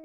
Hi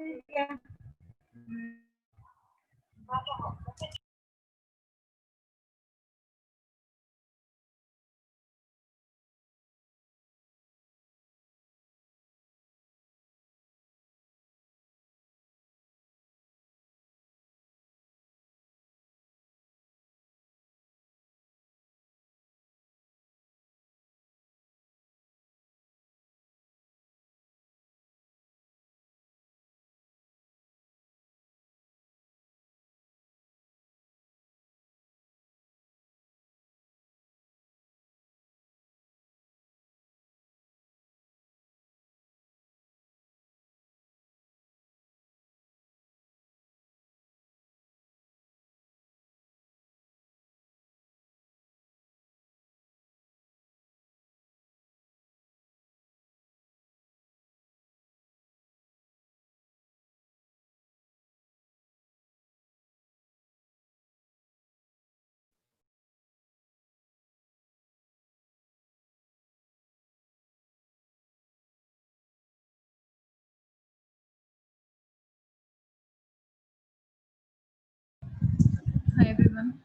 everyone.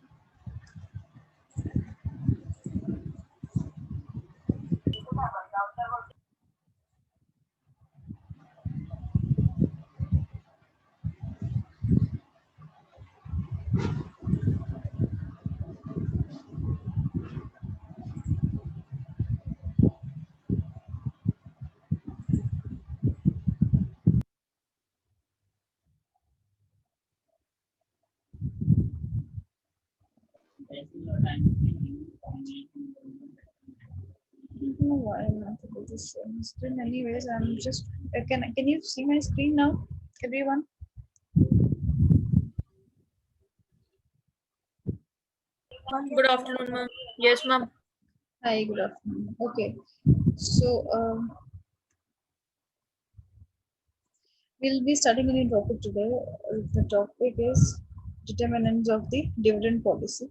I don't know why I'm not able to share my screen. Anyways, I'm just can you see my screen now, everyone? Good afternoon, ma'am. Yes, ma'am. Hi, good afternoon. Okay, so we'll be starting a new topic today. The topic is determinants of the dividend policy,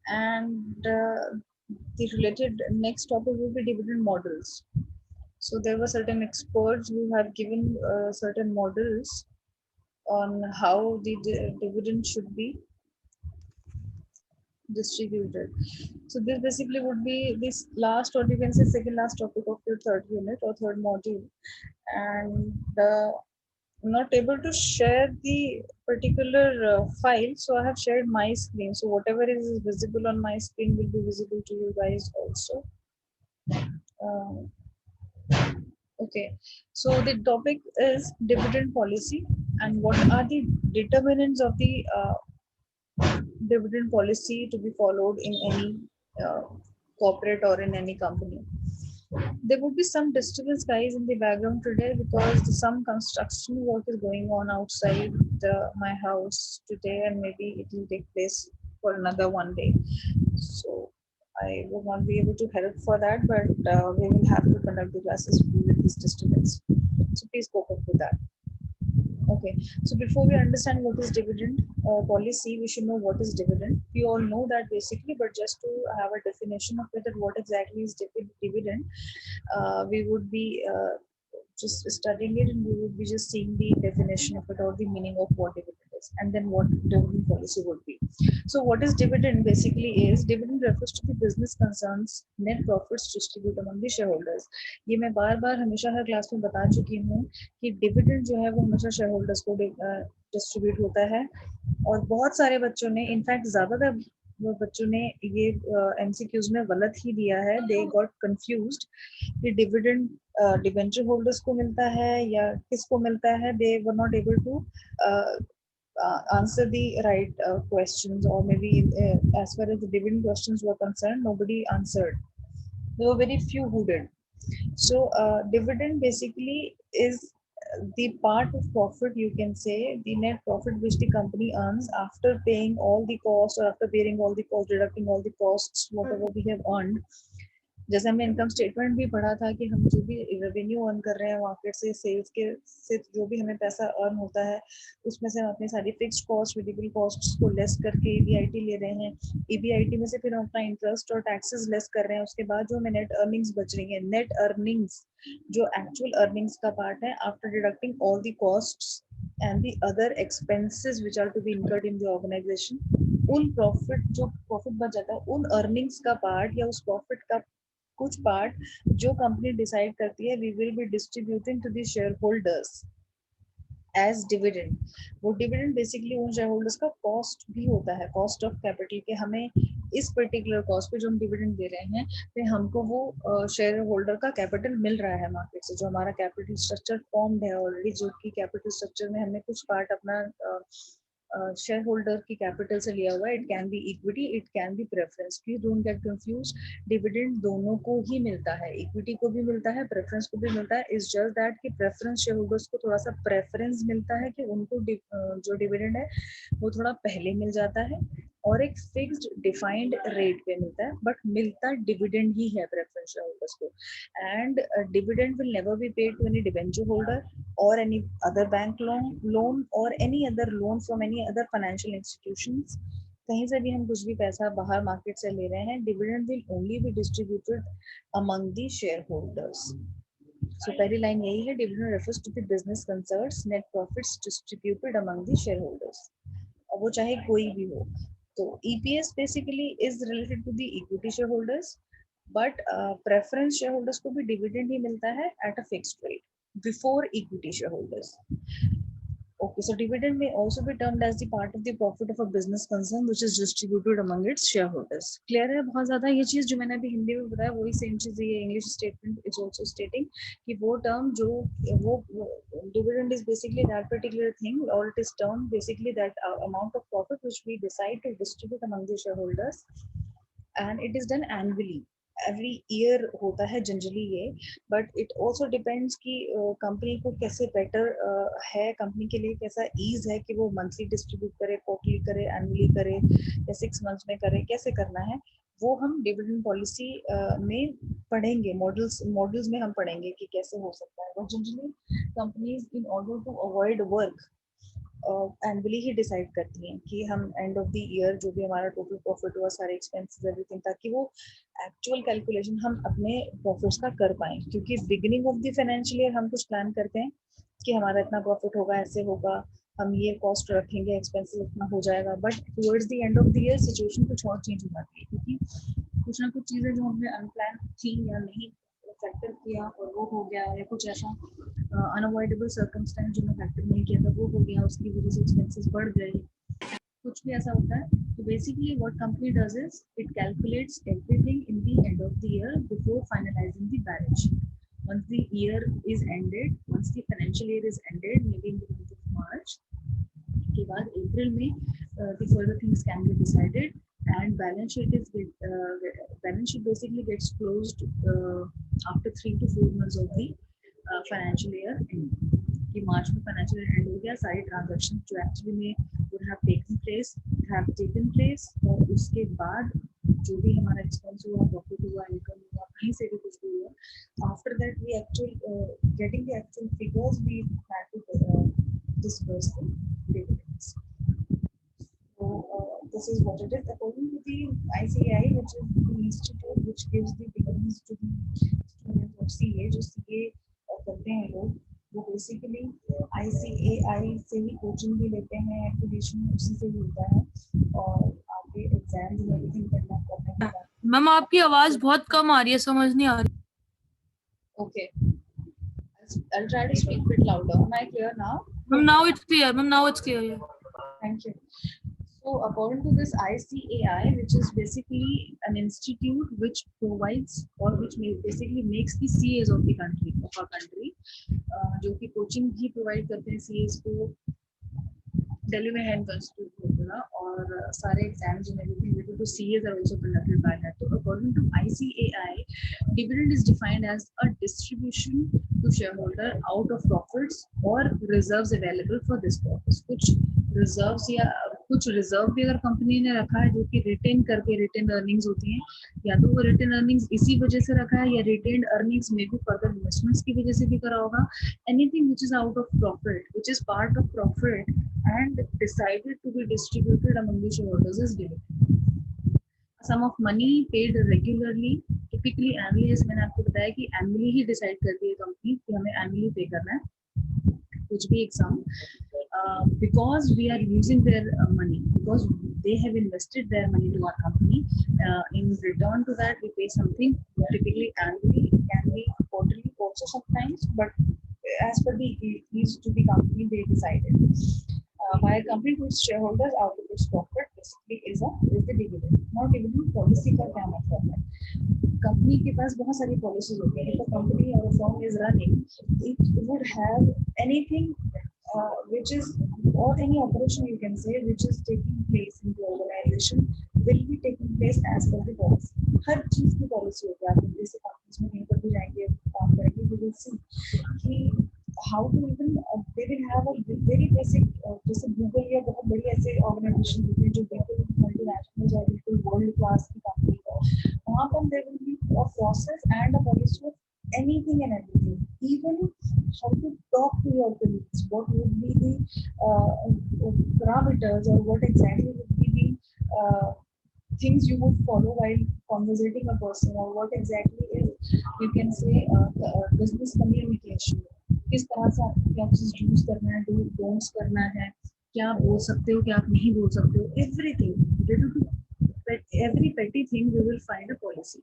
and the related next topic will be dividend models. So there were certain experts who have given certain models on how the dividend should be distributed. So this basically would be this last, or you can say second last topic of your third unit or third module. And I'm not able to share the particular file, so I have shared my screen. So whatever is visible on my screen will be visible to you guys also. Uh, okay, so the topic is dividend policy and what are the determinants of the dividend policy to be followed in any uh, corporate or in any company. There would be some disturbance, guys, in the background today because some construction work is going on outside my house today, and maybe it will take place for another one day. So I will not be able to help for that, but we will have to conduct the classes with this disturbance. So please cope up with that. Okay, so before we understand what is dividend policy, we should know what is dividend. We all know that basically, but just to have a definition of it, that what exactly is dividend, we would be just studying it and we would be just seeing the definition of it or the meaning of what dividend is and then what dividend policy would be. So what is dividend basically is dividend refers to the business concerns net profits distributed among the shareholders. ये मैं बार बार हमेशा हर class में बता चुकी हूँ कि dividend जो है वो हमेशा शेयर होल्डर्स को डिस्ट्रीब्यूट होता है और बहुत सारे बच्चों ने इनफैक्ट ज्यादातर वो बच्चों ने ये एमसीक्यूज में गलत ही दिया है दे गॉट कंफ्यूज्ड कि डिविडेंड डिबेंचर होल्डर्स को मिलता है या किसको मिलता है they were not able to answer the right questions or maybe as far as the dividend questions were concerned nobody answered. There were very few who did. So dividend basically is the part of profit, you can say the net profit which the company earns after paying all the costs or after bearing all the costs, deducting all the costs, whatever we have earned. जैसे हमने income statement भी पढ़ा था कि हम जो भी revenue earn कर रहे हैं मार्केट से, सेल्स के से जो भी हमें पैसा अर्न होता है उसमें से हम अपनी सारी फिक्स्ड कॉस्ट, वेरिएबल कॉस्ट्स को लेस करके ईबीआईटी ले रहे हैं। ईबीआईटी में से फिर हम अपना इंटरेस्ट और टैक्सेस लेस कर रहे हैं। उसके बाद जो हमें नेट अर्निंग्स बच रही है, नेट अर्निंग्स जो एक्चुअल अर्निंग्स का पार्ट है, after deducting all the costs and the other expenses which are to be incurred in the organization, उन प्रॉफिट, जो प्रॉफिट बच जाता है, उन अर्निंग्स का पार्ट या उस प्रॉफिट का कुछ पार्ट जो कंपनी डिसाइड करती है, we will be distributing to the share holders as dividend. वो डिविडेंड बेसिकली उन शेयर होल्डर्स का कॉस्ट भी होता है, कॉस्ट ऑफ कैपिटल के। हमें इस पर्टिकुलर कॉस्ट पे जो हम डिविडेंड दे रहे हैं, फिर हमको वो शेयर होल्डर का कैपिटल मिल रहा है मार्केट से, जो हमारा कैपिटल स्ट्रक्चर फॉर्म्ड है ऑलरेडी, जो कि कैपिटल स्ट्रक्चर में हमने कुछ पार्ट अपना शेयर होल्डर की कैपिटल से लिया हुआ है। It can be equity, it can be preference, please don't get confuse. Dividend दोनों को ही मिलता है, इक्विटी को भी मिलता है, प्रेफरेंस को भी मिलता है। इट्स जस्ट दैट कि प्रेफरेंस शेयर होल्डर्स को थोड़ा सा प्रेफरेंस मिलता है कि उनको जो डिविडेंड है वो थोड़ा पहले मिल जाता है और एक फिक्स्ड डिफाइंड रेट पे मिलता है, बट मिलता डिविडेंड ही है प्रेफरेंस शेयर होल्डर्स को। And dividend will never be paid to any debenture holder or any other bank loan or any other loan from any other financial institutions। कहीं से भी हम कुछ भी पैसा बाहर मार्केट से ले रहे हैं, dividend will only be distributed among the share holders. So पहली लाइन यही है, dividend refers to the business concerns net profits distributed among the share holders, और वो चाहे कोई भी हो। तो EPS basically is related to the equity share holders, but preference share holders को भी डिविडेंड ही मिलता है at a fixed rate before equity shareholders। Okay, so dividend may also be termed as the part of the profit of a business concern which is distributed among its shareholders। Clear है बहुत ज़्यादा ये चीज़ जो मैंने अभी हिंदी में बताया, वही सेम चीज़ ये English statement is also stating कि वो टर्म जो वो dividend is basically that particular thing, or it is termed basically that amount of profit which we decide to distribute among the shareholders, and it is done annually। Every year होता है generally ये, but it also depends कि company को कैसे better है, company के लिए कैसा ईज है कि वो मंथली डिस्ट्रीब्यूट करे, क्वार्टरली करे, एनुअली करे या 6 मंथ्स में करे, कैसे करना है वो हम डिविडेंड पॉलिसी में पढ़ेंगे। मॉडल्स में हम पढ़ेंगे कि कैसे हो सकता है। But generally companies in order to avoid work annually ही डिसाइड करती हैं कि हम एंड ऑफ द ईयर जो भी हमारा टोटल प्रॉफिट हुआ, सारे एक्सपेंसेस एवरीथिंग, ताकि वो एक्चुअल कैलकुलेशन हम अपने प्रॉफिट्स का कर पाएं। क्योंकि beginning of the financial year हम कुछ प्लान करते हैं कि हमारा इतना प्रॉफिट होगा, ऐसे होगा, हम ये कॉस्ट रखेंगे, एक्सपेंसेस इतना हो जाएगा, but towards the end of the year situation कुछ और चेंज हो जाती है, क्योंकि कुछ ना कुछ चीज़ें जो हमने अनप्लान थी या नहीं फैक्टर किया और वो हो गया, या कुछ ऐसा अनअवॉइडेबल सर्कमस्टेंस जो मैं फैक्टर नहीं किया था वो हो गया, उसकी वजह से एक्सपेंसेस बढ़ गए, कुछ भी ऐसा होता है। तो basically what company does is it calculates everything in the end of the year before finalising the balance sheet. once the year is ended, once the financial year is ended, maybe in the month of March, के बाद अप्रैल में the further things can be decided, and balance sheet basically gets closed after 3 to 4 months of the financial year end। कि मार्च में financial year and हो गया, सारी transaction जो actually में would have taken place, और उसके बाद जो भी हमारा एक्सपेंस हुआ, प्रॉफिट हुआ, इनकम हुआ, कहीं से भी कुछ भी हुआ, after that we actual getting the actual figures we have to disperse the dividends। So this is what it is according to the ICAI, which is the institute which gives the degrees to the students of CA। जो CA करते हैं लोग, वो basically ICAI से ही coaching भी लेते हैं, application उसी से ही होता है, और आगे एग्जाम भी एवरीथिंग करना पड़ता है। मैम आपकी आवाज बहुत कम आ रही है, समझ नहीं आ रही। Okay, I'll try to speak a bit louder। Am I clear now? Ma'am, now it's clear. Ma'am, now it's clear. Yeah. Thank you। So according to this ICAI, which is basically an institute which provides or which basically makes the CAs of our country, जो कि coaching भी provide करते हैं CAs को, दिल्ली में है इनका institute, और सारे exams and everything related to CAs are also conducted by that। So according to ICAI, dividend is defined as a distribution to shareholder out of profits or reserves available for this purpose। कुछ reserves या कुछ reserve भी अगर company ने रखा है जो कि रिटेन करके रिटेन अर्निंग्स होती हैं, या तो वो रिटेन अर्निंग्स इसी वजह से रखा है या रिटेन अर्निंग्स में भी फर्दर इन्वेस्टमेंट्स की वजह से भी करा होगा. Anything which is out of profit, which is part of profit and decided to be distributed among the shareholders is dividend. Sum of money paid regularly, typically annually, जैसे मैंने आपको बताया कि annually ही decide करती है कंपनी कि हमें annually pay करना है कुछ भी एक sum, because we are using their money, because they have invested their money to our company. In return to that, we pay something, typically annually, it can be quarterly also sometimes, but as per the needs to the company, they decided. By a company to its shareholders out of its profit basically is the dividend. Now dividend policy का क्या मतलब है? Company के पास बहुत सारी policies होती है. If a company or a firm is running, it would have anything which is, or any operation you can say, which is taking place in the organization will be taking place as per the policy. हर चीज की policy होती है. आप जैसे companies में कहीं पर भी जाएंगे काम करेंगे, you will see कि how to even they will have a very basic, जैसे गूगल या बहुत बड़ी ऐसे ऑर्गेनाइजेशन होती है जो बिल्कुल मल्टीनेशनल या बिल्कुल वर्ल्ड क्लास की कंपनी है, वहाँ पर there will be a process and a policy of anything and everything, even how to talk to your colleagues, what would be the parameters, or what exactly would be the things you would follow while conversating a person, or what exactly is, you can say, business communication. किस तरह से आपको क्या चीज use करना है, don'ts करना है, क्या आप बोल सकते हो, क्या आप नहीं बोल सकते हो, everything, every petty thing we will find a policy.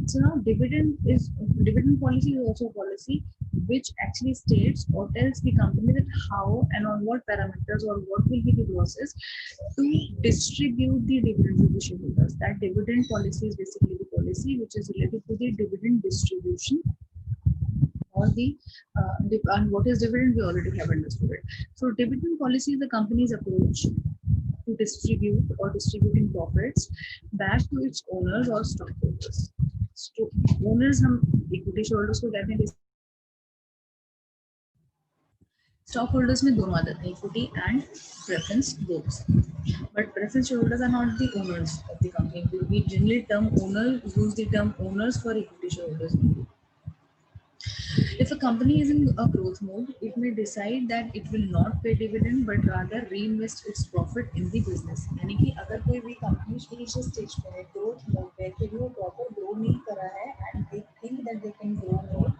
So now dividend policy is also a policy which actually states or tells the company that how and on what parameters or what will be the process to distribute the dividend to the shareholders. That dividend policy is basically the policy which is related to the dividend distribution. Or and what is dividend, we already have understood it. So dividend policy is the company's approach to distribute or distributing profits back to its owners or stockholders. So owners हम equity shareholders को कहते हैं. Stockholders में दोनों आ जाते हैं, equity and preference both. But preference shareholders are not the owners of the company. We generally use the term owners for equity shareholders. If a company is in a growth mode, it may decide that it will not pay dividend but rather reinvest its profit in the business. यानी कि अगर कोई भी company initial stage पे है, growth mode पे, कि वो प्रॉपर ग्रो नहीं कर रहा है and they think that they can grow more,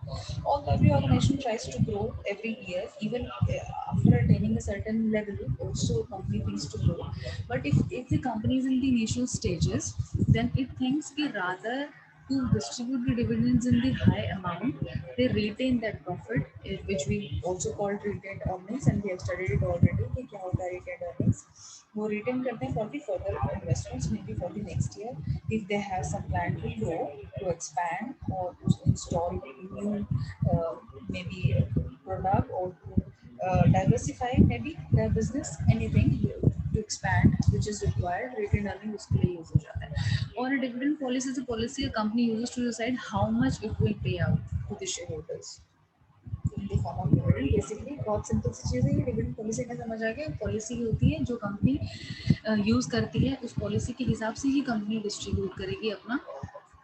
or every organization tries to grow every year, even after attaining a certain level, also company thinks to grow. But if the company is in the initial stages, then it thinks कि rather to distribute the dividends in the high amount, they retain that profit, which we also call retained earnings, and we have studied it already. कि क्या होता है retained earnings? वो retain करते हैं for the further investments, maybe for the next year, if they have some plan to grow, to expand, or to install new maybe product, or to diversify maybe their business, anything to expand which is required, retained earning उसके लिए use हो जाता है. Or a dividend policy is a policy a company uses to decide how much it will pay out to the shareholders in the form of dividend. Basically बहुत simple सी चीज़ है ये. Dividend policy का समझ आ गया. Policy होती है जो company use करती है, उस पॉलिसी के हिसाब से ही कंपनी डिस्ट्रीब्यूट करेगी अपना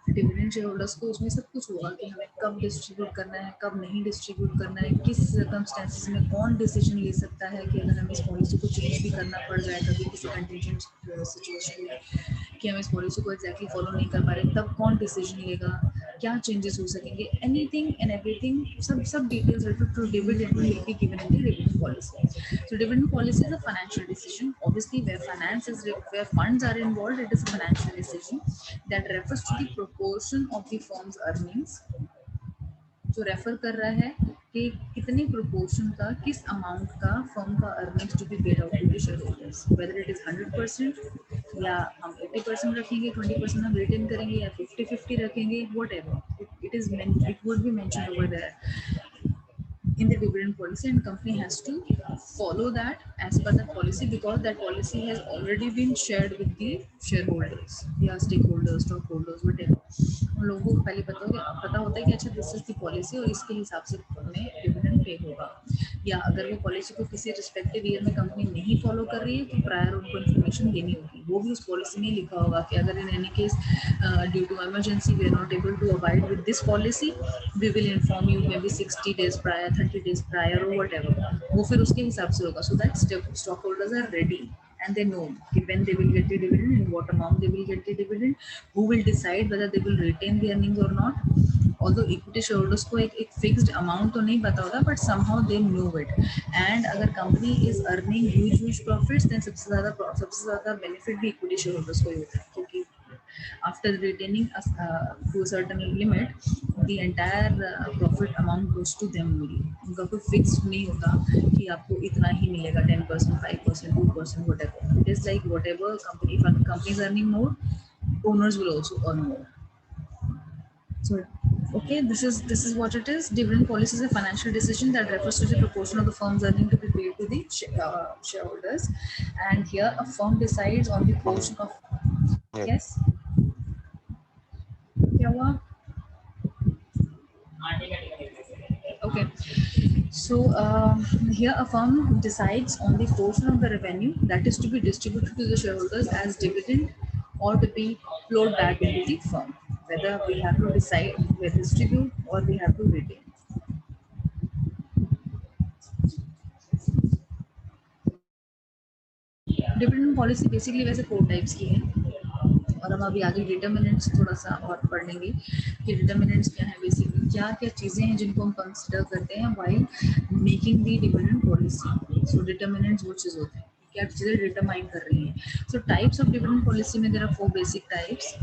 डिविडेंड शेयर होल्डर्स को. उसमें सब कुछ होगा कि हमें कब डिस्ट्रीब्यूट करना है, कब नहीं डिस्ट्रीब्यूट करना है, किस सर्कमस्टेंसेस में कौन डिसीजन ले सकता है कि अगर हमें इस पॉलिसी को चेंज भी करना पड़ जाए कभी किसी कंटीजेंट सिचुएशन में, कि हम इस पॉलिसी को एग्जैक्टली फॉलो नहीं कर पा रहे, तब कौन डिसीजन लेगा, क्या चेंजेस हो सकेंगे, एनीथिंग एंड एवरीथिंग, सब details related to dividend will be given in the dividend policy. So dividend policy is a financial decision. Obviously, where funds are involved, it is a financial decision that refers to the proportion of the firm's earnings. जो refer कर रहा है कि कितने proportion का, किस amount का firm का earnings to be paid out to the shareholders, whether it is 100% या हम 80% रखेंगे, 20% हम रिटेन करेंगे, या 50-50 रखेंगे, whatever it would be mentioned over there in the dividend policy, and company has to follow that as per that policy, because that policy has already been shared with the shareholders, yeah, stakeholders, stockholders, whatever. उन लोगों को पहले पता होता है कि अच्छा this is the policy और इसके हिसाब से हमें डिविडेंड पे होगा। या अगर वो पॉलिसी को किसी रिस्पेक्टिव ईयर में कंपनी नहीं फॉलो कर रही है तो प्रायर उनको इन्फॉर्मेशन देनी होगी, वो भी उस पॉलिसी में लिखा होगा कि अगर in any case due to emergency we are not able to abide with this policy we will inform you maybe 60 days prior, 30 days prior और व्हाटएवर, वो फिर उसके हिसाब से होगा। So that stock holders are ready and they know when they will get the dividend, in what amount they will get the dividend, who will decide whether they will retain the earnings or not. Although equity shareholders को एक fixed amount तो नहीं पता होता, but somehow they know it. And अगर company is earning huge profits, then सबसे ज़्यादा benefit भी equity shareholders को ही होता है, क्योंकि after retaining to a certain limit, the entire profit amount goes to them only. उनका कोई fixed नहीं होता कि आपको इतना ही मिलेगा, 10%, 5%, 2%, whatever. It is like whatever company, if a company is earning more, owners will also earn more. So, okay, this is what it is. Dividend policy is a financial decision that refers to the proportion of the firm's earning to be paid to the shareholders. And here, a firm decides on the portion of. Yes. क्या हुआ? Okay, so here a firm decides on the portion of the revenue that is to be distributed to the shareholders as dividend or to be flowed back into the firm, whether we have to decide we distribute or we have to retain. Dividend policy basically वैसे 4 types की है, और हम अभी आगे determinants थोड़ा सा और पढ़ लेंगे कि डिटर्मिनेंट्स क्या है, बेसिकली क्या क्या चीज़ें हैं जिनको हम कंसिडर करते हैं while making the dividend policy. So determinants वो चीज़ होते हैं क्या चीज़ें डिटरमाइन कर रही हैं। So types of dividend policy में there are 4 basic types.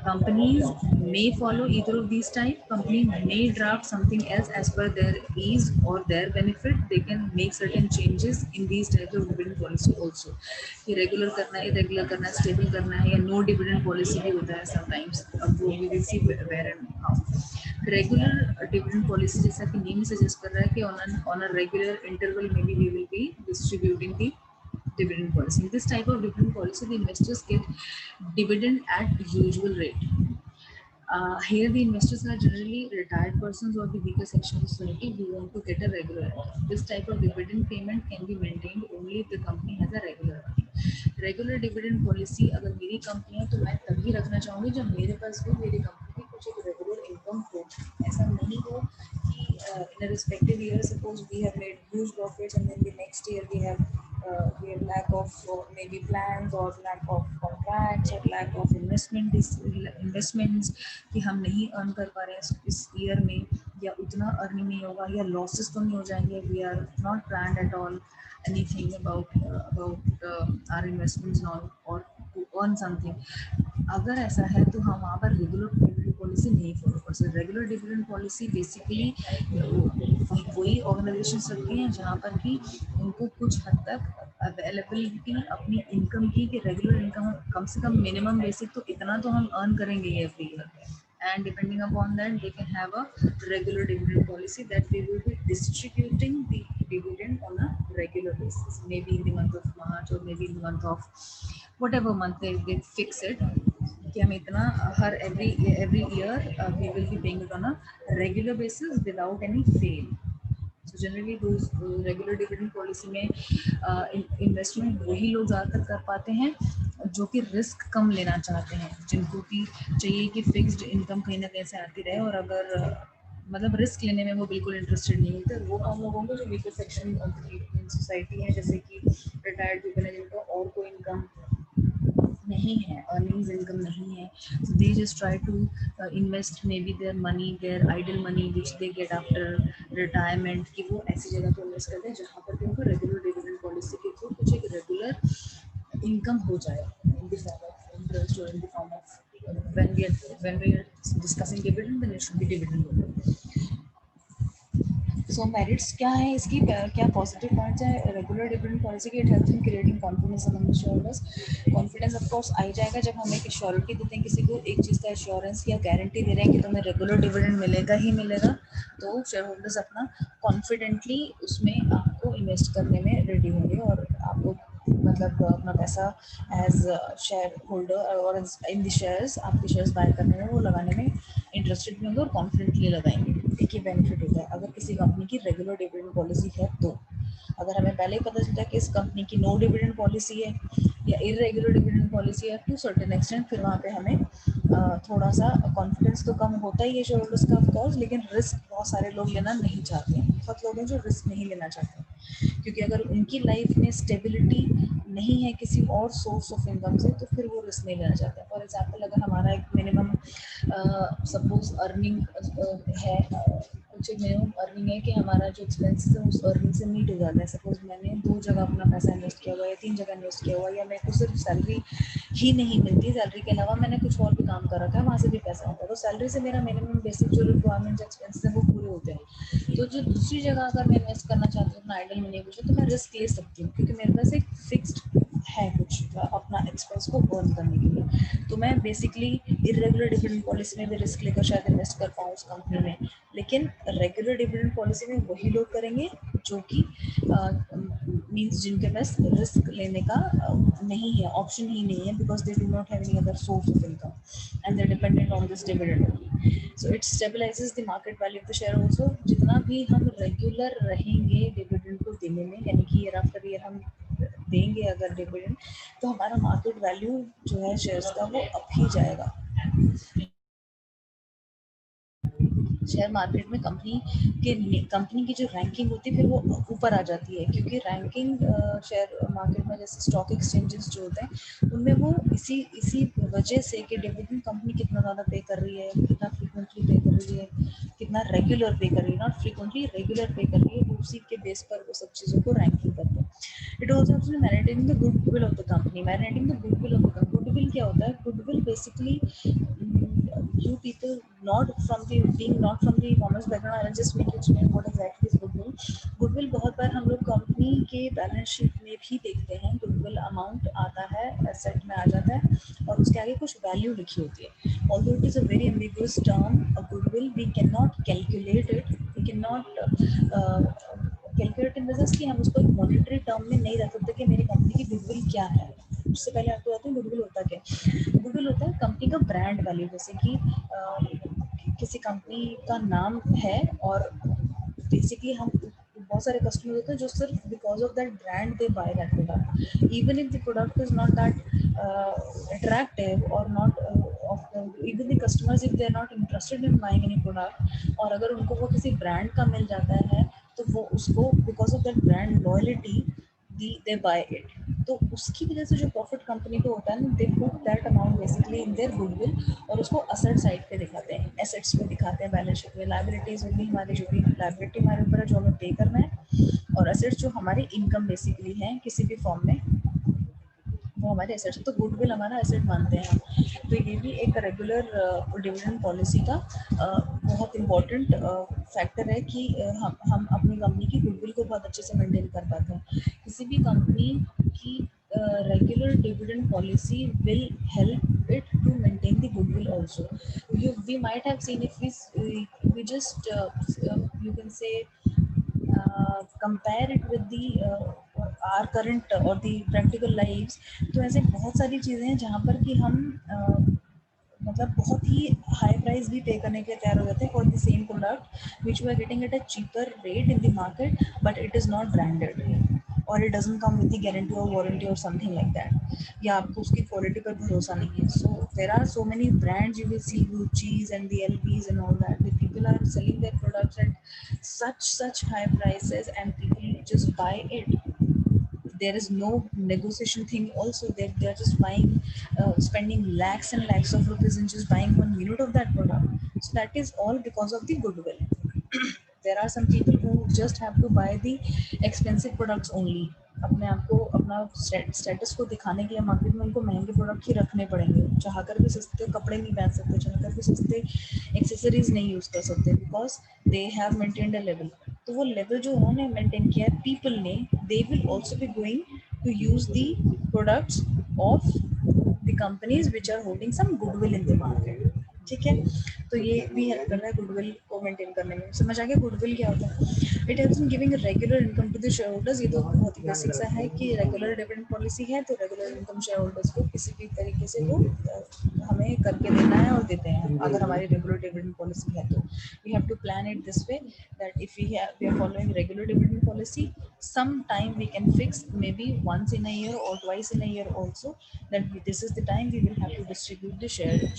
Companies may follow either of these types. Company may draft something else as per their ease or their benefit. They can make certain changes in these types of dividend policy also. कि regular करना है, irregular करना है, stable करना है, या no dividend policy भी होता है समटाइम्स. अब वो we will see where and how. Regular dividend policy जैसा कि नेम सजेस्ट कर रहा है कि ऑन अ रेगुलर इंटरवल में भी we will be distributing the dividend policy. In this type of dividend policy, the investors get dividend at usual rate. Here the investors are generally retired persons or the weaker section of society who want to get a regular income. This type of dividend payment can be maintained only if the company has a regular earning. Regular dividend policy अगर मेरी company है तो मैं तभी रखना चाहूँगी जब मेरे पास भी मेरी कंपनी की कुछ एक रेगुलर इनकम हो. ऐसा नहीं हो कि in a respective year suppose we have made huge profits and then the next year we have lack of maybe plans or lack of contracts or lack of investments कि हम नहीं earn कर पा रहे हैं इस ईयर में, या उतना अर्निंग नहीं होगा, या लॉसेस तो नहीं हो जाएंगे. We are not planned at all anything about our investments or to earn something. अगर ऐसा है तो हम वहाँ पर रेगुलर डिविडेंड पॉलिसी नहीं फॉलो कर सकते. रेगुलर डिविडेंड पॉलिसी बेसिकली वही ऑर्गेनाइजेशन रखती हैं जहाँ पर कि उनको कुछ हद तक अवेलेबिलिटी अपनी इनकम की, कि रेगुलर इनकम कम से कम मिनिमम बेसिक तो इतना तो हम अर्न करेंगे every year, and depending upon that they can have a regular dividend policy that we will be distributing the dividend on a regular basis, maybe in the month of March or maybe in the month of whatever month they fix it कि हम इतना हर every year we will be paying it on a regular basis without any fail. So generally those regular dividend policy में investment वही लोग ज़्यादातर कर पाते हैं जो कि रिस्क कम लेना चाहते हैं, जिनको कि चाहिए कि फिक्स्ड इनकम कहीं ना कहीं से आती रहे, और अगर मतलब रिस्क लेने में वो बिल्कुल इंटरेस्टेड नहीं होते. वो हम लोगों को जो weaker section of the society है, जैसे कि रिटायर्ड पीपल है जिनको और कोई इनकम नहीं है, अर्निंग्स इनकम नहीं है, so they just try to invest maybe their money, their idle money which they get after retirement, कि वो ऐसी जगह पे इन्वेस्ट करते हैं जहाँ पर भी उनको रेगुलर डिविडेंड पॉलिसी के थ्रू कुछ एक रेगुलर इनकम हो जाए in the form of interest or in the form of when we are discussing dividend, then it should be dividend. So merits क्या है इसकी, क्या पॉजिटिव पॉइंट्स है रेगुलर डिविडेंड पॉलिसी की? It helps in creating confidence among the shareholders. Confidence of course आ जाएगा जब हम एक एश्योरिटी देते हैं किसी को, एक चीज़ का एश्योरेंस या गारंटी दे रहे हैं कि तुम्हें रेगुलर डिविडेंड मिलेगा ही मिलेगा, तो शेयर होल्डर्स अपना कॉन्फिडेंटली उसमें आपको इन्वेस्ट करने में रेडी होंगे और आपको मतलब अपना पैसा एज शेयर होल्डर और इन द शेयर्स, आपके शेयर्स बाय करने में, वो लगाने में इंटरेस्टेड भी होंगे और कॉन्फिडेंटली लगाएंगे। एक ही बेनिफिट होता है अगर किसी कंपनी की रेगुलर डिविडेंड पॉलिसी है। तो अगर हमें पहले ही पता चलता है कि इस कंपनी की नो डिविडेंड पॉलिसी है या इरेगुलर डिविडेंड पॉलिसी है टू सर्टेन एक्सटेंट, फिर वहाँ पे हमें थोड़ा सा कॉन्फिडेंस तो कम होता ही है शेयर होल्डर्स का ऑफकोर्स, लेकिन रिस्क बहुत सारे लोग लेना नहीं चाहते हैं। बहुत लोग हैं जो रिस्क नहीं लेना चाहते, क्योंकि अगर उनकी लाइफ में स्टेबिलिटी नहीं है किसी और सोर्स ऑफ इनकम से, तो फिर वो रिस्क नहीं लेना चाहते। फॉर एग्जाम्पल, अगर हमारा एक मिनिमम सपोज अर्निंग है, कुछ एक मिनिमम अर्निंग है कि हमारा जो एक्सपेंसेस है उस अर्निंग से मीट हो जाता है। सपोज मैंने 2 जगह अपना पैसा इन्वेस्ट किया हुआ है या 3 जगह इन्वेस्ट किया हुआ है, या मेरे को सिर्फ सैलरी ही नहीं मिलती, सैलरी के अलावा मैंने कुछ और भी काम कर रखा है, वहाँ से भी पैसा आता है, तो सैलरी से मेरा मिनिमम बेसिक जो रिक्वायरमेंट्स एक्सपेंसेस है वो पूरे होते हैं। तो जो दूसरी जगह अगर मैं इन्वेस्ट करना चाहती हूँ अपना आइडल मनी कुछ, तो मैं रिस्क ले सकती हूँ, क्योंकि मेरे पास एक फिक्स्ड है कुछ अपना एक्सपेंस को अर्न करने के लिए। तो मैं बेसिकली इरेगुलर डिविडेंड पॉलिसी में भी रिस्क लेकर शायद इन्वेस्ट कर पाऊँ उस कंपनी में, लेकिन रेगुलर डिविडेंड पॉलिसी में वही लोग करेंगे जो कि मीन्स जिनके पास रिस्क लेने का नहीं है, ऑप्शन ही नहीं है, because they do not have any other source of income and they dependent on this dividend only. So it stabilises the market value of the share also. जितना भी हम रेगुलर रहेंगे डिविडेंड को देने में, यानी कि ईयर आफ्टर ईयर हम देंगे अगर डिविडेंड, तो हमारा मार्केट वैल्यू जो है शेयर्स का वो अप ही जाएगा। शेयर मार्केट में कंपनी की जो रैंकिंग होती है फिर वो ऊपर आ जाती है, क्योंकि रैंकिंग शेयर मार्केट में जैसे स्टॉक एक्सचेंजेस जो होते हैं उनमें वो इसी वजह से कि डिविडेंड कंपनी कितना ज़्यादा पे कर रही है, कितना फ्रीक्वेंटली पे कर रही है, कितना रेगुलर पे कर रही है, नॉट फ्रीक्वेंटली, रेगुलर पे कर रही है, उसी के बेस पर वो सब चीज़ों को रैंकिंग करते हैं। It also actually managing the goodwill of the company. Managing the goodwill of the company, goodwill क्या होता है? Goodwill basically you people not from the being not from the commerce background, I'll just make you explain what exactly is goodwill. Goodwill बहुत बार हम लोग company के balance sheet में भी देखते हैं। गुडविल अमाउंट आता है, एसेट में आ जाता है और उसके आगे कुछ वैल्यू लिखी होती है। Although it is a very ambiguous term, a goodwill, we cannot calculate it, we cannot calculate in the sense कि हम उसको एक मॉनेटरी टर्म में नहीं रख सकते कि मेरी कंपनी की गुडविल क्या है। उससे पहले आपको बताते हैं गुडविल होता क्या है। गुडविल होता है कंपनी का ब्रांड वैल्यू, जैसे कि किसी कंपनी का नाम है और बेसिकली हम बहुत सारे कस्टमर होते हैं जो सिर्फ because of that brand they by that product, even if the product is not that attractive और not even the customers if they are not interested in buying any product, और अगर उनको वो किसी ब्रांड का मिल जाता है तो वो उसको because of that brand loyalty they buy it. तो उसकी वजह से जो प्रॉफिट कंपनी को होता है ना, they put that amount basically in their goodwill और उसको असेट साइड पे दिखाते हैं, एसेट्स पे दिखाते हैं बैलेंस शीट में। लायबिलिटीज होगी हमारी, जो भी लायबिलिटी हमारे ऊपर है जो हमें पे करना है, और एसेट्स जो हमारी इनकम बेसिकली है किसी भी फॉर्म में, वो हमारे एसेट है। तो गुडविल हमारा एसेट मानते हैं हम। तो ये भी एक रेगुलर डिविडेंड पॉलिसी का बहुत इम्पोर्टेंट फैक्टर है कि हम अपनी कंपनी की गुडविल को बहुत अच्छे से मेंटेन कर पाते हैं। किसी भी कंपनी की regular dividend policy will help it to maintain the goodwill also. We might have seen if we just you can say compare it with the our current or the practical lives, तो ऐसे बहुत सारी चीज़ें हैं जहाँ पर कि हम मतलब बहुत ही हाई प्राइस भी पे करने के लिए तैयार हो जाते हैं for the same product which we are getting at a cheaper rate in the market, but it is not branded और it doesn't come with the guarantee और वारंटी और समथिंग लाइक दैट, या आपको उसकी क्वालिटी पर भरोसा नहीं है। So there are so many brands, you will see Gucci's and the LVs and all that, the people are selling their products at such high prices and people just buy it. There is no negotiation thing also, they're just buying, spending lakhs and lakhs of rupees in just buying 1 unit of that product. So that is all because of the goodwill. There are some people who just have to buy the expensive products only, अपने आप को अपना status को दिखाने के लिए market में उनको महंगे प्रोडक्ट ही रखने पड़ेंगे, चाहकर भी सस्ते कपड़े नहीं पहन सकते, चाहकर भी सस्ते एक्सेसरीज नहीं यूज़ कर सकते, because they have maintained a level. तो वो लेवल जो उन्होंने मेंटेन किया है पीपल ने, they will also be going to use the products of the companies which are holding some goodwill in the market. ठीक है, तो ये भी हेल्प करता है गुडविल को मेंटेन करने में। समझ आ गया गुडविल क्या होता है? It helps in giving regular income to the share holders. ये तो बहुत ही बेसिक सा है कि रेगुलर डिविडेंड पॉलिसी है तो रेगुलर इनकम शेयर होल्डर्स को किसी भी तरीके से वो हमें करके देना है और देते हैं अगर हमारी रेगुलर डिविडेंड पॉलिसी है तो। We have to plan it this way that if we are following regular dividend policy, some time we can fix maybe once in a year or twice in a year also that this is the time we will have to distribute the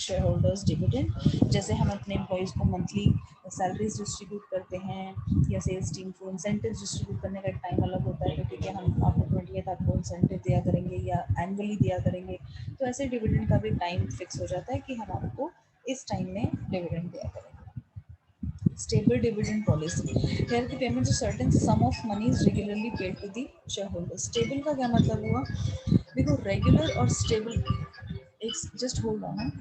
shareholders dividend। जैसे हम अपने employees को monthly salaries distribute करते हैं या sales team को incentive distribute करने का एक टाइम अलग होता है कि ठीक है हम आपको 20th आपको इंसेंटिव दिया करेंगे या एनुअली दिया करेंगे, तो ऐसे डिविडेंड का भी टाइम फिक्स हो जाता है कि हम आपको इस टाइम में डिविडेंड दिया करेंगे। Stable dividend policy. Here the payments of certain sum of money is regularly paid to the shareholders. Stable का क्या मतलब हुआ? देखो regular और stable, just hold on.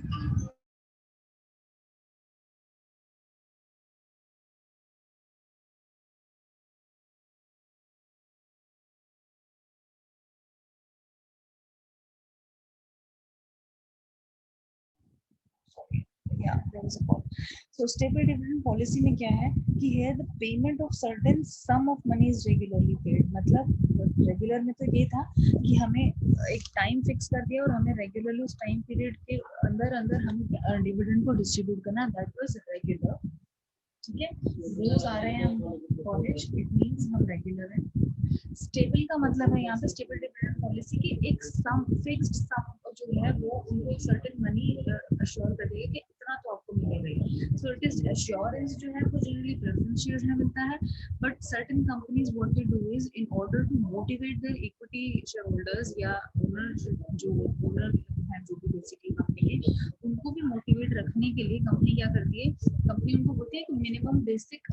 Yeah, there was a call. So stable dividend policy में क्या है कि here the payment of certain sum of money is regularly paid। मतलब रेगुलर में तो ये था कि हमें एक टाइम फिक्स कर दिया और हमें रेगुलरली उस टाइम पीरियड के अंदर अंदर हम डिविडेंड को डिस्ट्रीब्यूट करना, दैट वाज रेगुलर। ठीक है, रूल्स आ रहे हैं हम कॉलेज, इट मींस हम रेगुलर हैं। स्टेबल का मतलब है यहाँ पे स्टेबल डिविडेंड पॉलिसी की एक सम फिक्स्ड सम जो है वो उनको एक सर्टेन मनी अश्योर कर देगी कि इतना तो आपको मिलेगा। सो इट इज एश्योरेंस जो है वो जनरली प्रेफरेंस शेयर्स में मिलता है, but certain companies what they do is in order to motivate their equity share holders या ओनर जो ओनर है जो भी बेसिकली कंपनी के, उनको भी मोटिवेट रखने के लिए कंपनी क्या करती है, कंपनी उनको बोलती है कि मिनिमम बेसिक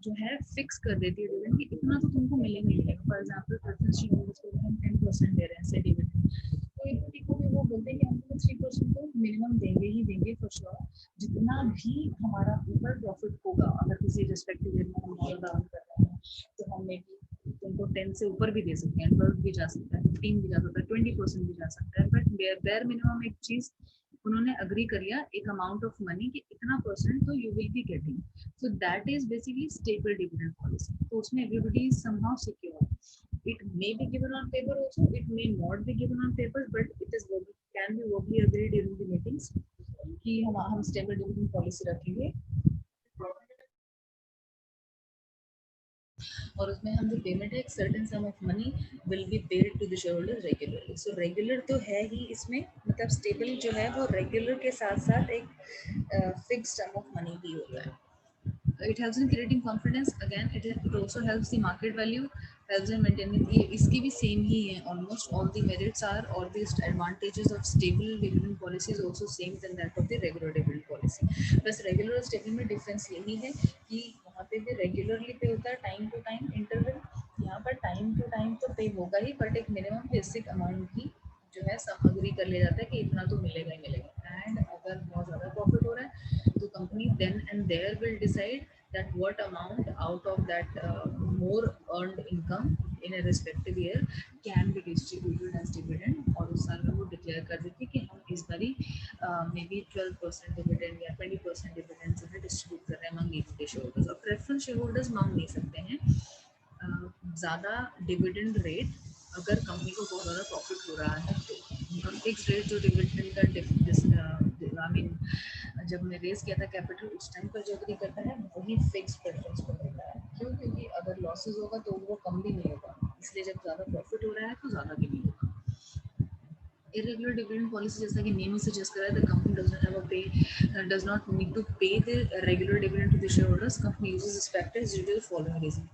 जो है फिक्स कर देती है डिविडेंड कि इतना तो तुमको मिलेगा ही मिलेगा। फॉर एग्जांपल प्रेफरेंस शेयरहोल्डर्स को हम 10% दे रहे हैं से डिविडेंड, तो इक्विटी को भी वो बोलते हैं कि हम 3% तो मिनिमम देंगे ही देंगे फॉर श्योर। जितना भी हमारा ऊपर प्रॉफिट होगा अगर किसी रिस्पेक्टिव ईयर में हम ज्यादा अर्न कर रहे हैं तो हम मे बी तुमको 10 से ऊपर भी दे सकते हैं, 12 भी जा सकता है, 15 भी जा सकता है, 20% भी जा सकता है, बट बेयर मिनिमम एक चीज उन्होंने अग्री कर लिया, एक अमाउंट ऑफ मनी कि इतना परसेंट तो you will be getting. So that is basically stable dividend policy. तो उसमें everybody is somehow secure. It may be given on paper also, it may not be given on paper, but it is can be verbally agreed during the meetings कि हम stable dividend policy रखेंगे और उसमें हम जो payment है एक certain sum of money will be paid to the shareholder regularly. So regular तो है ही इसमें, मतलब स्टेबल जो है वो रेगुलर के साथ साथ एक फिक्स्ड सम ऑफ मनी भी होता है। It helps in creating confidence. Again, it also helps the market value, helps in maintaining ये इसकी भी सेम ही है almost all the merits are or the advantages of stable dividend policy is also same than that of the regular dividend policy। बस regular और stable में difference यही है कि वहाँ पे भी regularly पे होता है टाइम टू टाइम इंटरवल, यहाँ पर टाइम टू टाइम तो पे होगा ही बट एक मिनिमम बेसिक अमाउंट भी जो है सब अग्री कर लिया जाता है कि इतना तो मिलेगा ही मिलेगा। एंड अगर बहुत ज़्यादा प्रॉफिट हो रहा है तो company then and there will decide that what amount out of that more earned income in a respective year can be distributed as dividend। और उस साल में वो डिक्लेयर कर देती है कि हम इस बारी मे बी 12% डिविडेंड या 20% डिविडेंड जो है डिस्ट्रीब्यूट कर रहे हैं अमंग इक्विटी शेयरहोल्डर्स। और प्रेफरेंस शेयरहोल्डर्स मांग नहीं सकते हैं ज़्यादा डिविडेंड रेट अगर कंपनी को बहुत ज़्यादा प्रॉफिट हो रहा है तो उनका फिक्स रेट जो डिविडेंड का आई मीन जब मैं रेज किया था कैपिटल उस टाइम पर जो एग्री करता है वही फिक्स प्रेफरेंस को मिलता है। क्यों? क्योंकि अगर लॉसेस होगा तो वो कम भी नहीं होगा, इसलिए जब ज़्यादा प्रॉफिट हो रहा है तो ज़्यादा भी नहीं होगा। irregular dividend policy जैसा कि नेम ही सजेस्ट कर रहा है the company does not need to pay the regular dividend to the shareholders। company uses this practice due to the following reason।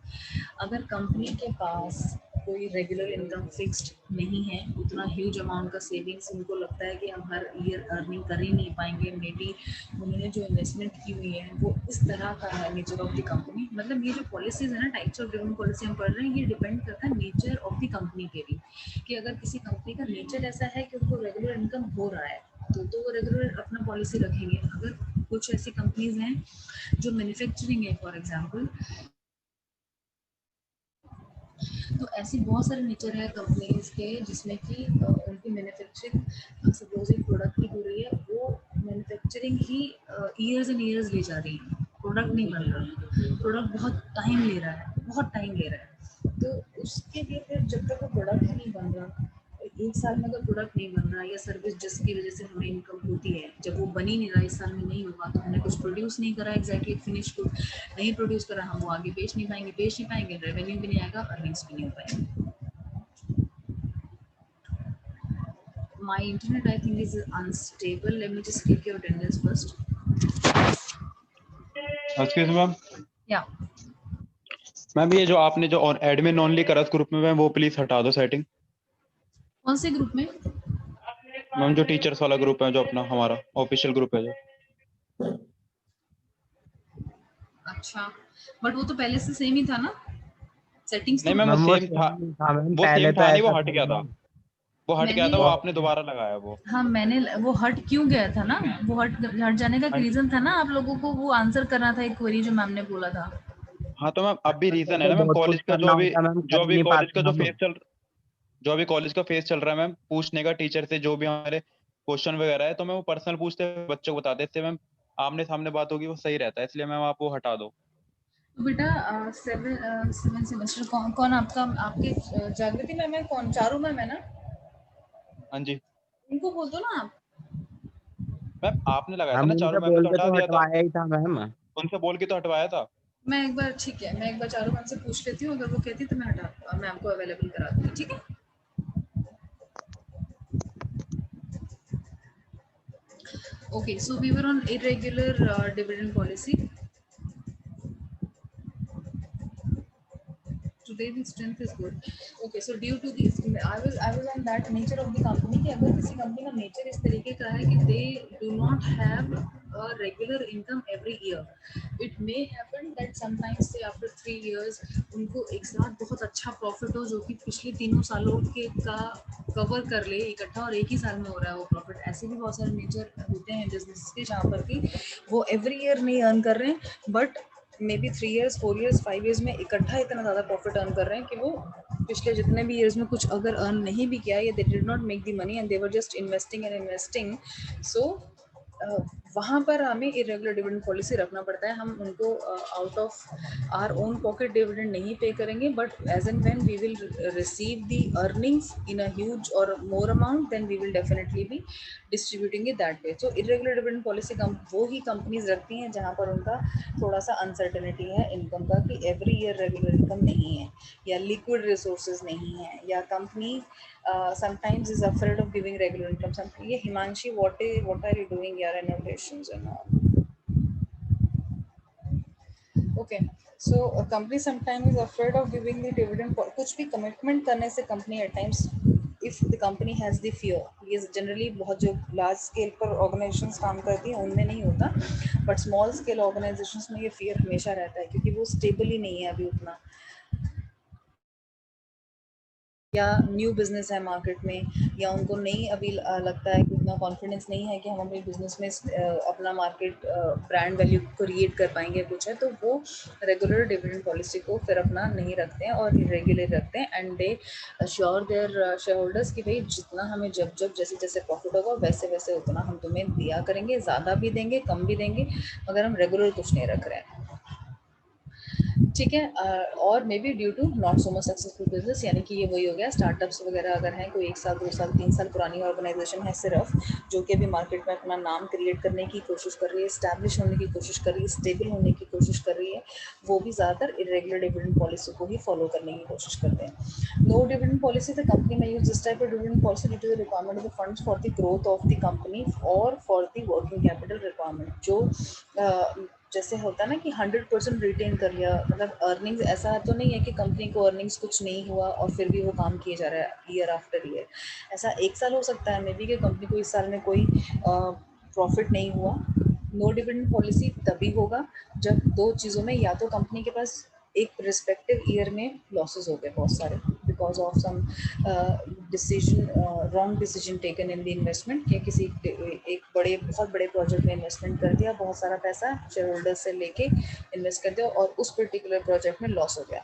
अगर कंपनी के पास कोई रेगुलर इनकम फिक्स्ड नहीं है, उतना ह्यूज अमाउंट का सेविंग्स उनको लगता है कि हम हर ईयर अर्निंग कर ही नहीं पाएंगे, मे बी उन्होंने जो इन्वेस्टमेंट की हुई है वो इस तरह का है नेचर ऑफ द कंपनी। मतलब ये जो पॉलिसीज है ना टाइप्स ऑफ डिविडेंड पॉलिसी हम पढ़ रहे हैं ये डिपेंड करता है नेचर ऑफ द कंपनी के भी, कि अगर किसी कंपनी का नेचर ऐसा है कि उनको रेगुलर इनकम हो रहा है तो वो रेगुलर अपना पॉलिसी रखेंगे। अगर कुछ ऐसी कंपनीज हैं जो मैन्युफैक्चरिंग है फॉर एग्जांपल, तो ऐसी बहुत सारे नेचर है कंपनीज के जिसमें कि उनकी मैन्युफैक्चरिंग सपोज एक प्रोडक्ट की हो रही है वो manufacturing he years and years ले जा रही है, प्रोडक्ट नहीं बन रहा, प्रोडक्ट बहुत टाइम ले रहा है, बहुत टाइम ले रहा है। तो उसके लिए फिर जब तक वो प्रोडक्ट ही नहीं बन रहा, एक साल में अगर प्रोडक्ट नहीं बन रहा या सर्विस जिसकी वजह से हमें इनकम होती है, जब वो बन ही नहीं रहा, इस साल में नहीं होगा, तो हमने कुछ प्रोड्यूस नहीं करा एग्जैक्टली फिनिश गुड नहीं प्रोड्यूस करा, हम वो आगे बेच नहीं पाएंगे, रेवेन्यू भी नहीं आएगा, अर्निंग्स भी नहीं हो पाएंगे। My internet I think is unstable. Let me just click your attendance first. Excuse ma'am. Yeah. Ma'am ये जो आपने जो एडमिन ओनली करा ग्रुप में मैम, वो प्लीज हटा दो सेटिंग। कौन से ग्रुप में? मैम जो टीचर्स वाला ग्रुप है, जो अपना हमारा ऑफिशियल ग्रुप है जो। अच्छा, बट वो तो पहले से सेम ही था ना, सेटिंग्स नहीं तो मैम, वो मैम वो सेम था, सेम था मैम, वो पहले सेम तो था नहीं, वो ऐसा हट था गया था, मैम। वो हट गया था, वो आपने दोबारा लगाया वो। हाँ मैंने वो हट क्यों गया था ना, वो हट जाने का रीजन था ना, आप लोगों को वो आंसर करना था एक क्वेरी जो मैम ने बोला था। हाँ तो मैम अब भी रीजन है तो ना मैम, बहुत कुछ कॉलेज का करना होता मैम, जो कर ही अभी नहीं कॉलेज का पाते जो हम। फेस चल जो अभी कॉलेज का फेस चल रहा है मैम, पूछने का टीचर से जो भी हमारे क्वेश्चन वगैरह है, तो मैम वो पर्सनल पूछते हैं, बच्चों को बताते हैं, इससे मैम आमने सामने बात होगी, वो सही रहता है, इसलिए मैम आप वो हटा दो। तो बेटा सेवन सेमेस्टर कौन आपका, आपके जागृति मैम है, कौन चारू मैम है ना, हाँ जी उनको बोल दो ना आप। मैम, आपने लगाया था हम ना चारू उनसे मैम ने, बोल तो के हटा तो दिया था, हटवाया ही था मैम। उनसे बोल के तो हटवाया था। मैं एक बार, ठीक है, मैं एक बार चारू मैम से पूछ लेती हूँ, अगर वो कहती है तो मैं हटा मैम को अवेलेबल करा दूंगी, ठीक है। Okay, so we were on irregular dividend policy. Today the strength is good. Okay, so due to this, I was on that nature of the company कि अगर किसी company का nature इस तरीके का है कि they do not have a regular income every year. It may happen that sometimes say after 3 years उनको एक साथ बहुत अच्छा profit हो, जो कि पिछले तीनों सालों के का कवर कर ले इकट्ठा, और एक ही साल में हो रहा है वो प्रॉफिट। ऐसे भी बहुत सारे नेचर होते हैं बिजनेस के जहाँ पर कि वो एवरी ईयर नहीं अर्न कर रहे हैं, but may be 3 years 4 years 5 years में इकट्ठा इतना ज़्यादा प्रॉफिट अर्न कर रहे हैं कि वो पिछले जितने भी ईयर्स में कुछ अगर अर्न नहीं भी किया, या they did not make the money and they were just investing. So वहाँ पर हमें इरेगुलर डिविडेंड पॉलिसी रखना पड़ता है। हम उनको out of our own pocket dividend नहीं पे करेंगे, but as and when we will receive the earnings in a huge और more amount, then we will definitely be distributing it that way. So irregular dividend policy वो ही companies रखती हैं जहाँ पर उनका थोड़ा सा अनसर्टेनिटी है इनकम का, कि एवरी ईयर रेगुलर इनकम नहीं है, या लिक्विड रिसोर्सेज नहीं है, या company sometimes is afraid of giving regular income. Yeah, Himanshi, what are you doing your annotations and all? Okay, so a company sometimes is afraid of giving the dividend. कुछ भी commitment करने से company at times, if the company has the fear, ये generally बहुत जो large scale पर organizations काम करती हैं उनमें नहीं होता, but small scale organizations में ये fear हमेशा रहता है, क्योंकि वो stable ही नहीं है अभी उतना, या न्यू बिजनेस है मार्केट में, या उनको नहीं अभी लगता है कि उतना कॉन्फिडेंस नहीं है कि हम अपने बिजनेस में अपना मार्केट ब्रांड वैल्यू क्रिएट कर पाएंगे कुछ है, तो वो रेगुलर डिविडेंड पॉलिसी को फिर अपना नहीं रखते हैं और इरेगुलर रखते हैं, and they assure their share holders कि भाई जितना हमें जब जैसे जैसे प्रॉफिट होगा वैसे वैसे उतना हम तुम्हें दिया करेंगे, ज़्यादा भी देंगे कम भी देंगे, मगर हम रेगुलर कुछ नहीं रख रहे हैं, ठीक है। और maybe due to not so much successful business, यानी कि ये वही हो गया, स्टार्टअप्स वगैरह अगर हैं, कोई 1 साल 2 साल 3 साल पुरानी ऑर्गेनाइजेशन है सिर्फ, जो कि अभी मार्केट में अपना नाम क्रिएट करने की कोशिश कर रही है, स्टैब्लिश होने की कोशिश कर रही है, स्टेबल होने की कोशिश कर रही है, वो भी ज़्यादातर इरेगुलर डिविडेंड पॉलिसी को ही फॉलो करने की कोशिश करते हैं। No dividend policy, the company may use this type of dividend policy due to the requirement of the funds for the growth of the company और for the working capital requirement. जो जैसे होता है ना कि 100% रिटेन कर लिया, मतलब अर्निंग्स, ऐसा तो नहीं है कि कंपनी को अर्निंग्स कुछ नहीं हुआ और फिर भी वो काम किए जा रहा है ईयर आफ्टर ईयर। ऐसा 1 साल हो सकता है मे बी कि कंपनी को इस साल में कोई प्रॉफिट नहीं हुआ। नो डिविडेंड पॉलिसी तभी होगा जब 2 चीज़ों में, या तो कंपनी के पास एक रिस्पेक्टिव ईयर में लॉसेस हो गए बहुत सारे because of some wrong decision taken in the investment, या किसी एक बहुत बड़े प्रोजेक्ट में इन्वेस्टमेंट कर दिया, बहुत सारा पैसा शेयर होल्डर्स से लेके इन्वेस्ट कर दिया और उस पर्टिकुलर प्रोजेक्ट में लॉस हो गया।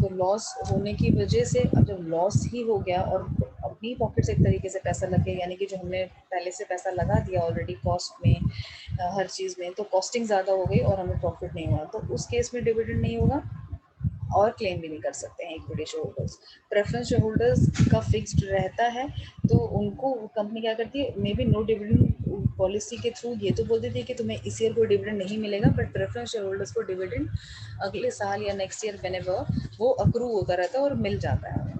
तो लॉस होने की वजह से अब जब लॉस ही हो गया और अब अपनी पॉकेट से एक तरीके से पैसा लगे, यानी कि जो हमने पहले से पैसा लगा दिया ऑलरेडी कॉस्ट में, हर चीज़ में, तो कॉस्टिंग ज़्यादा हो गई और हमें प्रॉफिट नहीं हुआ, तो उस केस में डिविडेंड नहीं होगा और क्लेम भी नहीं कर सकते हैं equity share holders. Preference share holders का फिक्स्ड रहता है, तो उनको कंपनी क्या करती है, maybe no dividend policy के थ्रू ये तो बोल देती है कि तुम्हें इस ईयर को डिविडेंड नहीं मिलेगा, बट प्रेफरेंस शेयर होल्डर्स को डिविडेंड अगले साल या नेक्स्ट ईयर व्हेनेवर वो अक्रू होता रहता है और मिल जाता है,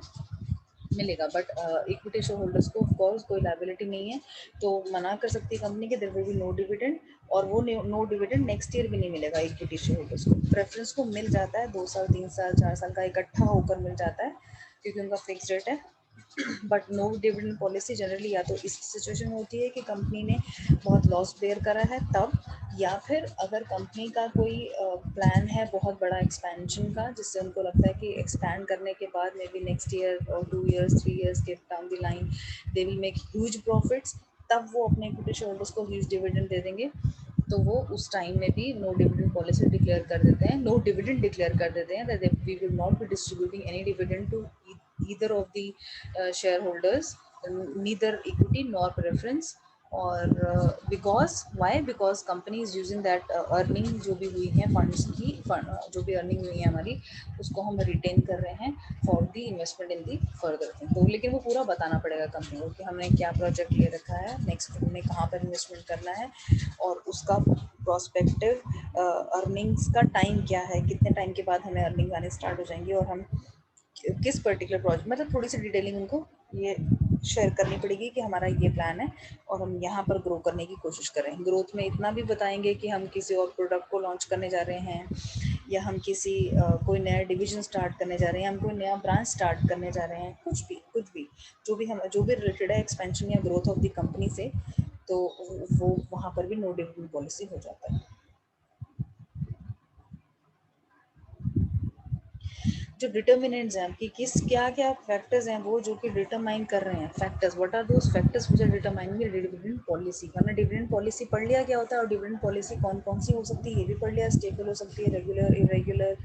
मिलेगा। बट इक्विटी शेयर होल्डर्स को ऑफ कोर्स कोई लायबिलिटी नहीं है, तो मना कर सकती है कंपनी के there will be no dividend, और वो नो डिविडेंड नेक्स्ट ईयर भी नहीं मिलेगा इक्विटी शेयर होल्डर्स को। प्रेफरेंस को मिल जाता है 2 साल 3 साल 4 साल का इकट्ठा होकर मिल जाता है, क्योंकि उनका फिक्स रेट है। But no dividend policy generally या तो इस सिचुएशन में होती है कि कंपनी ने बहुत लॉस बेयर करा है तब, या फिर अगर कंपनी का कोई प्लान है बहुत बड़ा एक्सपेंशन का, जिससे उनको लगता है कि एक्सपैंड करने के बाद मे बी नेक्स्ट ईयर और 2 years 3 years के down the line they will make huge profits, तब वो अपने इक्विटी शेयर होल्डर्स को ह्यूज डिविडेंड दे देंगे, तो वो उस टाइम में भी नो डिविडेंड पॉलिसी डिक्लेयर कर देते हैं, नो डिविडेंड डिक्लेयर कर देते हैं, that we will not be distributing any dividend to either of the shareholders, neither equity nor preference, और because company is using that earning जो भी हुई है फंड्स की, जो भी अर्निंग हुई है हमारी, उसको हम रिटेन कर रहे हैं for the investment in the further thing. तो लेकिन वो पूरा बताना पड़ेगा कंपनी को कि हमने क्या प्रोजेक्ट ले रखा है, नेक्स्ट हमने कहाँ पर इन्वेस्टमेंट करना है, और उसका प्रोस्पेक्टिव अर्निंग्स का टाइम क्या है, कितने टाइम के बाद हमें अर्निंग आने स्टार्ट हो जाएंगी, और हम किस पर्टिकुलर प्रोजेक्ट, मतलब थोड़ी सी डिटेलिंग उनको ये शेयर करनी पड़ेगी कि हमारा ये प्लान है और हम यहाँ पर ग्रो करने की कोशिश कर रहे हैं। ग्रोथ में इतना भी बताएंगे कि हम किसी और प्रोडक्ट को लॉन्च करने जा रहे हैं, या हम किसी कोई नया डिवीजन स्टार्ट करने जा रहे हैं, हम कोई नया ब्रांच स्टार्ट करने जा रहे हैं, कुछ भी जो भी रिलेटेड है एक्सपेंशन या ग्रोथ ऑफ द कंपनी से, तो वो वहाँ पर भी नो डिविडेंड पॉलिसी हो जाता है। जो डिटर्मिनेंट्स हैं कि क्या क्या फैक्टर्स हैं वो जो कि डिटरमाइन कर रहे हैं, factors, what are those factors which are determining dividend policy. हमने डिविडेंड पॉलिसी पढ़ लिया क्या होता है, और डिविडेंड पॉलिसी कौन कौन सी हो सकती है ये भी पढ़ लिया, स्टेबल हो सकती है, रेगुलर, इरेगुलर,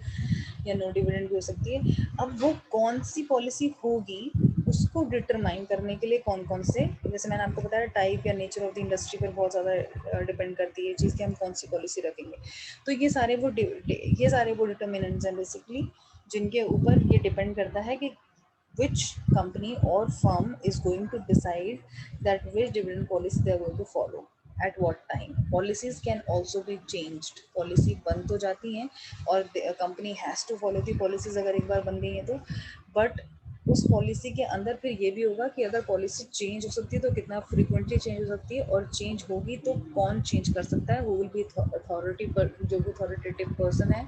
या नो डिविडेंड भी हो सकती है। अब वो कौन सी पॉलिसी होगी उसको डिटरमाइन करने के लिए कौन कौन से, जैसे मैंने आपको बताया टाइप या नेचर ऑफ द इंडस्ट्री पर बहुत ज़्यादा डिपेंड करती है चीज़ कि हम कौन सी पॉलिसी रखेंगे, तो ये सारे वो डिटर्मिनेंट्स हैं बेसिकली, जिनके ऊपर ये डिपेंड करता है कि which company or firm is going to decide that which dividend policy they are going to follow at what time. Policies can also be changed, policy बन तो जाती हैं और company has to follow the policies अगर एक बार बन गई है तो, but उस पॉलिसी के अंदर फिर ये भी होगा कि अगर पॉलिसी चेंज हो सकती है तो कितना फ्रीक्वेंटली चेंज हो सकती है, और चेंज होगी तो कौन चेंज कर सकता है, वो विल बी अथॉरिटी पर, जो भी अथॉरिटेटिव पर्सन है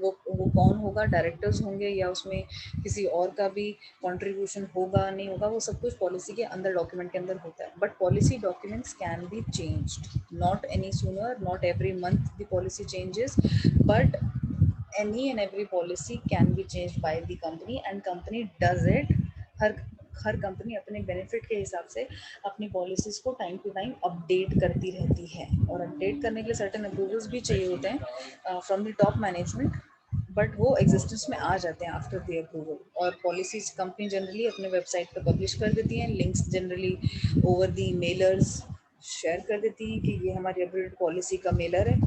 वो कौन होगा, डायरेक्टर्स होंगे या उसमें किसी और का भी कंट्रीब्यूशन होगा नहीं होगा, वो सब कुछ पॉलिसी के अंदर डॉक्यूमेंट के अंदर होता है। But policy documents can be changed, not any sooner, not every month the policy changes, but any and every policy can be changed by the company and company does it। Her company अपने benefit के हिसाब से अपनी policies को time to time update करती रहती है, और अपडेट करने के लिए सर्टेन अप्रूवल्स भी चाहिए होते हैं from the top management, but वो एग्जिस्टेंस में आ जाते हैं आफ्टर द अप्रूवल। और पॉलिसीज कंपनी जनरली अपने वेबसाइट पर पब्लिश कर देती हैं, links generally over the Mellors share कर देती हैं कि ये हमारी अपडेटेड पॉलिसी का मेलर है,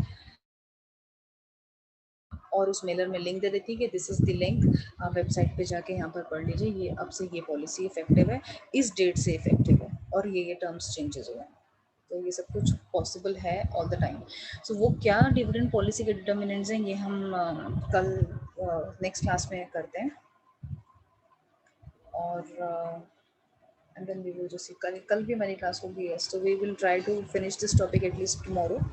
और उस मेलर में लिंक दे देती है कि दिस इज़ द लिंक, आप वेबसाइट पे जाके यहाँ पर पढ़ लीजिए, ये अब से ये पॉलिसी इफेक्टिव है, इस डेट से इफेक्टिव है, और ये टर्म्स चेंजेस हुए हैं। तो ये सब कुछ पॉसिबल है ऑल द टाइम। सो वो क्या डिविडेंड पॉलिसी के डिटर्मिनेंट्स हैं ये हम कल नेक्स्ट क्लास में करते हैं, और and then we will just see, कल भी हमारी क्लास होगी, so we will try to finish this topic at least tomorrow,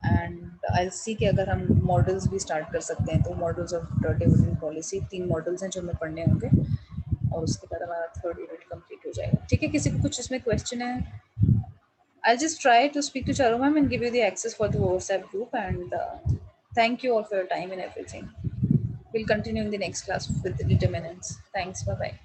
and I'll see कि अगर हम मॉडल्स भी स्टार्ट कर सकते हैं तो models of dividend policy, 3 models हैं जो हमें पढ़ने होंगे, और उसके बाद हमारा 3rd यूनिट कंप्लीट हो जाएगा। ठीक है, किसी को कुछ इसमें क्वेश्चन है? I'll just try to speak to Charu ma'am and give you the access for the WhatsApp group, and thank you all for your time and everything. We'll continue in the next class with the determinants. Thanks, bye bye.